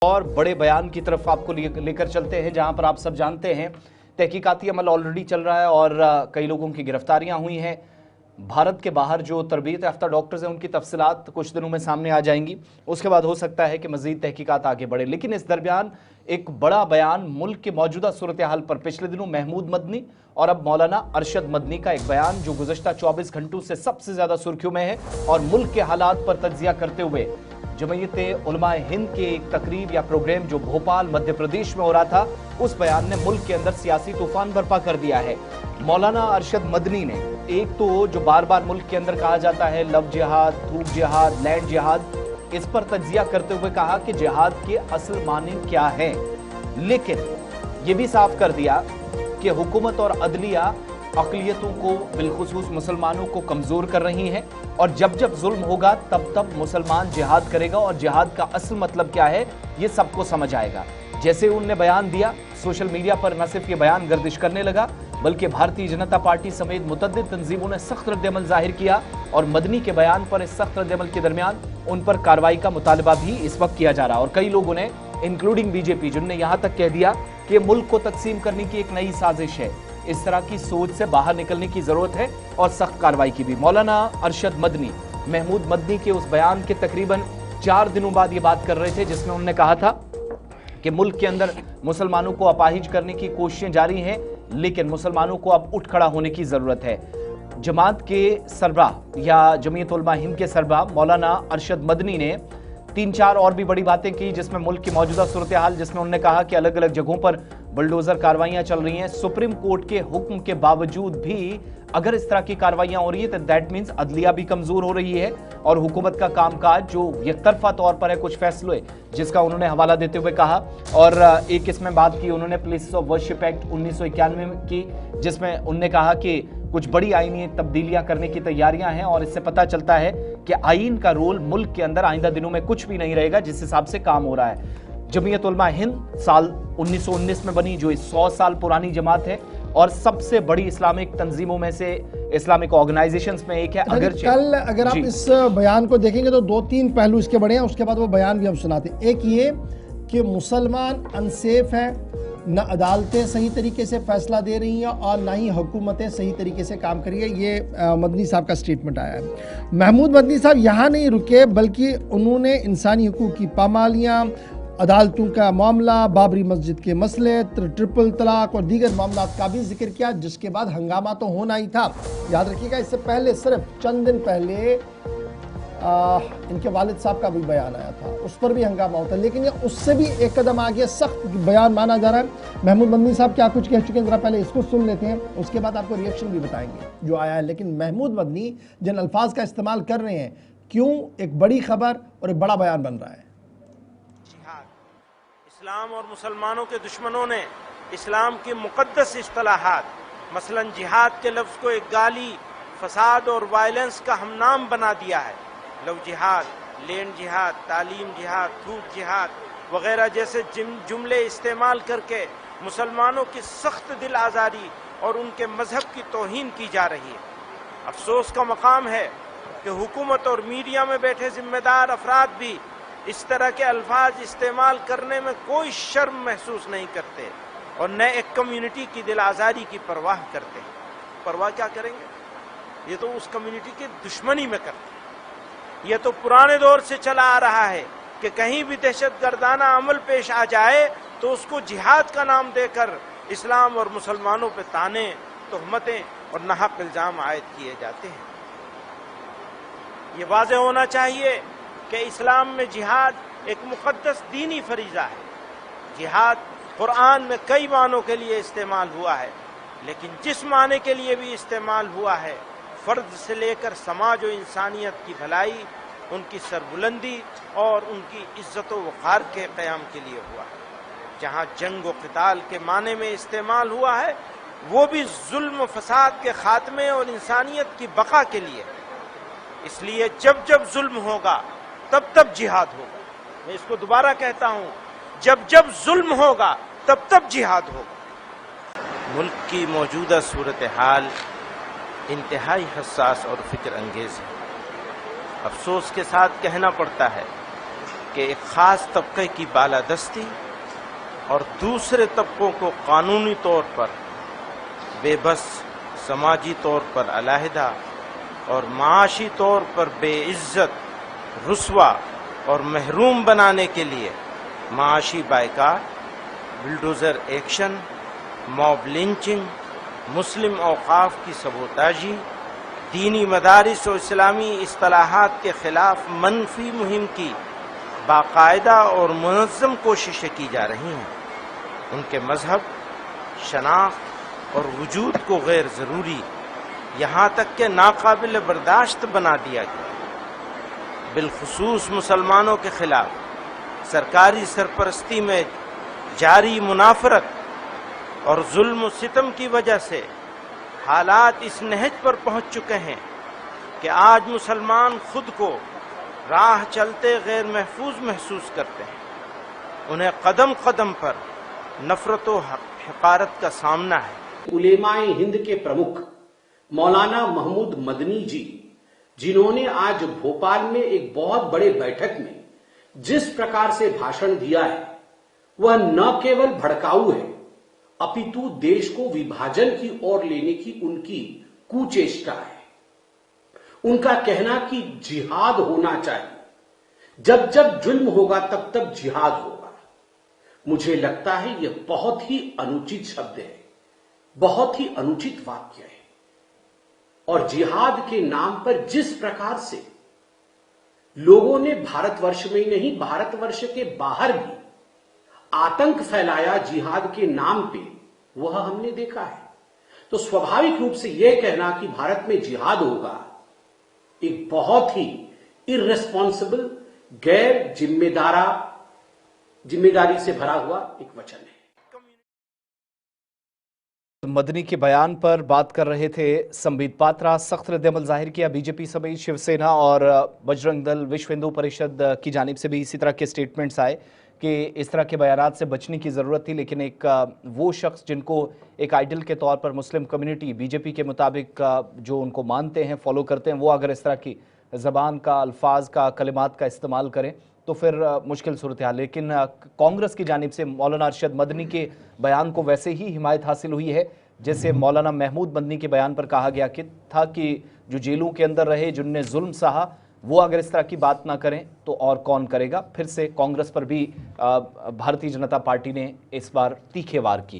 اور बड़े बयान की तरफ आपको लेकर चलते हैं, जहां पर आप सब जानते हैं तहकीकाती अमल ऑलरेडी चल रहा है और कई लोगों की गिरफ्तारियां हुई हैं। भारत के बाहर जो तरबियत याफ्ता डॉक्टर्स हैं उनकी तफसीलात कुछ दिनों में सामने आ जाएंगी। उसके बाद हो सकता है कि मज़ीद तहकीकात आगे बढ़े, लेकिन इस दरमियान एक बड़ा बयान मुल्क के मौजूदा सूरत हाल पर पिछले दिनों महमूद मदनी और अब मौलाना अरशद मदनी का एक बयान जो गुज़श्ता 24 घंटों से सबसे ज़्यादा सुर्खियों में है और मुल्क के हालात पर तज्जिया करते हुए जमीयत उलमा हिंद के एक तकरीब या प्रोग्राम जो भोपाल मध्य प्रदेश में हो रहा था, उस बयान ने मुल्क के अंदर सियासी तूफान बर्पा कर दिया है। मौलाना अरशद मदनी ने एक तो जो बार बार मुल्क के अंदर कहा जाता है लव जिहाद, थूक जिहाद, लैंड जिहाद, इस पर तज्जिया करते हुए कहा कि जिहाद के असल माने क्या हैं, लेकिन ये भी साफ कर दिया कि हुकूमत और अदलिया अक़लियतों को बिलखुसूस मुसलमानों को कमज़ोर कर रही हैं और जब जब जुल्म होगा तब तब मुसलमान जिहाद करेगा और जिहाद का असल मतलब क्या है ये सबको समझ आएगा। जैसे उनने बयान दिया, सोशल मीडिया पर न सिर्फ ये बयान गर्दिश करने लगा बल्कि भारतीय जनता पार्टी समेत मुतअद्दिद तंजीमों ने सख्त रद्द-ए-अमल जाहिर किया और मदनी के बयान पर इस सख्त रद्द-ए-अमल के दरमियान उन पर कार्रवाई का मुतालबा भी इस वक्त किया जा रहा है और कई लोगों ने इंक्लूडिंग बीजेपी जिनने यहाँ तक कह दिया कि मुल्क को तकसीम करने की एक नई साजिश है। इस तरह की सोच से बाहर निकलने की जरूरत है और सख्त कार्रवाई की भी। मौलाना अरशद मदनी महमूद मदनी के उस बयान के तकरीबन 4 दिनों बाद ये बात कर रहे थे जिसमें उन्होंने कहा था कि मुल्क के अंदर मुसलमानों को अपाहिज करने की कोशिशें जारी हैं, लेकिन मुसलमानों को अब उठ खड़ा होने की जरूरत है। जमात के सरबराह या जमीयत उलमा हिंद के सरबराह मौलाना अरशद मदनी ने 3-4 और भी बड़ी बातें की जिसमें मुल्क की मौजूदा सूरत हाल, जिसमें उन्होंने कहा कि अलग अलग जगहों पर बुलडोजर कार्रवाइयां चल रही हैं। सुप्रीम कोर्ट के हुक्म के बावजूद भी अगर इस तरह की कार्रवाइयां हो रही है तो दैट मीन्स अदलिया भी कमजोर हो रही है और हुकूमत का कामकाज जो एकतरफा तौर पर है कुछ फैसले जिसका उन्होंने हवाला देते हुए कहा। और एक इसमें बात की उन्होंने प्लेसेस ऑफ वर्शिप एक्ट 1991 की, जिसमें उन्होंने कहा कि कुछ बड़ी आईनी तब्दीलियां करने की तैयारियां हैं और इससे पता चलता है कि आईन का रोल मुल्क के अंदर आइंदा दिनों में कुछ भी नहीं रहेगा जिस हिसाब से काम हो रहा है। जमीयत उलमा हिंद साल 1919 में बनी जो 100 साल पुरानी जमात है और सबसे बड़ी इस्लामिक तंजीमों में से, इस्लामिक ऑर्गेनाइजेशंस में एक है। कल अगर आप इस बयान को देखेंगे तो 2-3 पहलू इसके बड़े हैं, उसके बाद वो बयान भी हम सुनाते हैं। एक ये कि मुसलमान अनसेफ है, न अदालतें सही तरीके से फैसला दे रही हैं और ना ही हुकूमतें सही तरीके से काम करी है। ये मदनी साहब का स्टेटमेंट आया है। महमूद मदनी साहब यहाँ नहीं रुके बल्कि उन्होंने इंसानी हकूक़ की पामालियाँ, अदालतों का मामला, बाबरी मस्जिद के मसले, ट्रिपल तलाक और दीगर मामला का भी जिक्र किया, जिसके बाद हंगामा तो होना ही था। याद रखिएगा इससे पहले सिर्फ चंद दिन पहले इनके वालिद साहब का भी बयान आया था, उस पर भी हंगामा होता है, लेकिन ये उससे भी एक कदम आगे सख्त बयान माना जा रहा है। महमूद मदनी साहब क्या कुछ कह चुके हैं, जरा पहले इसको सुन लेते हैं, उसके बाद आपको रिएक्शन भी बताएंगे जो आया है। लेकिन महमूद मदनी जिन अल्फाज का इस्तेमाल कर रहे हैं, क्यों एक बड़ी खबर और एक बड़ा बयान बन रहा है। इस्लाम और मुसलमानों के दुश्मनों ने इस्लाम की मुक़द्दस इस्तिलाहात मसलन जिहाद के लफ्ज़ को एक गाली, फसाद और वायलेंस का हमनाम बना दिया है। लव जिहाद, लैंड जिहाद, तालीम जिहाद, थूक जिहाद वगैरह जैसे जुमले इस्तेमाल करके मुसलमानों की सख्त दिल आज़ारी और उनके मजहब की तौहीन की जा रही है। अफसोस का मकाम है कि हुकूमत और मीडिया में बैठे जिम्मेदार अफराद भी इस तरह के अल्फाज इस्तेमाल करने में कोई शर्म महसूस नहीं करते और न एक कम्युनिटी की दिल आज़ारी की परवाह करते हैं। परवाह क्या करेंगे, ये तो उस कम्युनिटी की दुश्मनी में करते हैं। ये तो पुराने दौर से चला आ रहा है कि कहीं भी दहशतगर्दाना अमल पेश आ जाए तो उसको जिहाद का नाम देकर इस्लाम और मुसलमानों पर ताने, तहमतें और नाहक इल्ज़ाम आयद किए जाते हैं। ये वाज़ेह होना चाहिए कि इस्लाम में जिहाद एक मुक़द्दस दीनी फरीज़ा है। जिहाद कुरान में कई मानों के लिए इस्तेमाल हुआ है, लेकिन जिस माने के लिए भी इस्तेमाल हुआ है फ़र्द से लेकर समाज और इंसानियत की भलाई, उनकी सरबुलंदी और उनकी इज़्ज़त व वक़ार के क़याम के लिए हुआ है। जहाँ जंग व क़िताल के माने में इस्तेमाल हुआ है वो भी जुल्म फसाद के ख़ात्मे और इंसानियत की बक़ा के लिए। इसलिए जब जब जुल्म होगा तब तब जिहाद होगा। मैं इसको दोबारा कहता हूँ, जब जब जुल्म होगा तब तब जिहाद होगा। मुल्क की मौजूदा सूरत हाल इंतहाई हसास और फिक्र अंगेज है। अफसोस के साथ कहना पड़ता है کہ ایک خاص طبقے کی بالادستی اور دوسرے طبقوں کو قانونی طور پر بے بس، سماجی طور پر علیحدہ اور معاشی طور پر بے عزت، رسوا اور محروم بنانے کے لیے معاشی boycott, bulldozer action, mob lynching, مسلم اوقاف کی سبوتاژی، دینی مدارس و اسلامی اصطلاحات کے خلاف منفی مہم کی باقاعدہ اور منظم کوششیں کی جا رہی ہیں۔ ان کے مذہب، شناخت اور وجود کو غیر ضروری، یہاں تک کہ ناقابل برداشت بنا دیا گیا۔ بالخصوص مسلمانوں کے خلاف سرکاری سرپرستی میں جاری منافرت اور ظلم و ستم کی وجہ سے حالات اس نہج پر پہنچ چکے ہیں کہ آج مسلمان خود کو راہ چلتے غیر محفوظ محسوس کرتے ہیں۔ انہیں قدم قدم پر نفرت و حقارت کا سامنا ہے۔ علماء ہند کے پرمکھ مولانا محمود مدنی جی، جنہوں نے آج بھوپال میں ایک بہت بڑے بیٹھک میں جس پرکار سے بھاشن دیا ہے وہ نہ کیول بھڑکاؤ ہے اپیتو دیش کو وبھاجن کی اور لینے کی ان کی کوچیشٹا ہے۔ ان کا کہنا کہ جہاد ہونا چاہیے، جب جب ظلم ہوگا تب تب جہاد ہوگا، مجھے لگتا ہے یہ بہت ہی انوچت شبد ہے، بہت ہی انوچت واقعہ ہے۔ اور جہاد کے نام پر جس پرکار سے لوگوں نے بھارت ورش میں ہی نہیں، بھارت ورش کے باہر بھی آتنک پھیلایا جہاد کے نام پہ، وہ ہم نے دیکھا ہے۔ تو سوبھاوک روپ سے یہ کہنا کہ بھارت میں جہاد ہوگا ایک بہت ہی irresponsible، غیر ذمہ داری سے بھرا ہوا ایک وچن ہے۔ مدنی کے بیان پر بات کر رہے تھے سمبت پاترا۔ سخت رد عمل ظاہر کیا بی جے پی سمیت شیو سینا اور بجرنگ دل، وشو ہندو پریشد کی جانب سے بھی اسی طرح کے سٹیٹمنٹس آئے کہ اس طرح کے بیانات سے بچنے کی ضرورت تھی، لیکن ایک وہ شخص جن کو ایک آئیڈل کے طور پر مسلم کمیونٹی بی جے پی کے مطابق جو ان کو مانتے ہیں، فالو کرتے ہیں، وہ اگر اس طرح کی زبان کا، الفاظ کا، کلمات کا استعمال کریں تو پھر مشکل صورتحال۔ لیکن کانگریس کی جانب سے مولانا ارشد مدنی کے بیان کو ویسے ہی حمایت حاصل ہوئی ہے جیسے مولانا محمود مدنی کے بیان پر کہا گیا تھا کہ جو جیلوں کے اندر رہے، جن نے ظلم سہا، وہ اگر اس طرح کی بات نہ کریں تو اور کون کرے گا۔ پھر سے کانگریس پر بھی بھارتیہ جنتا پارٹی نے اس بار تیکھے وار کیے ہیں۔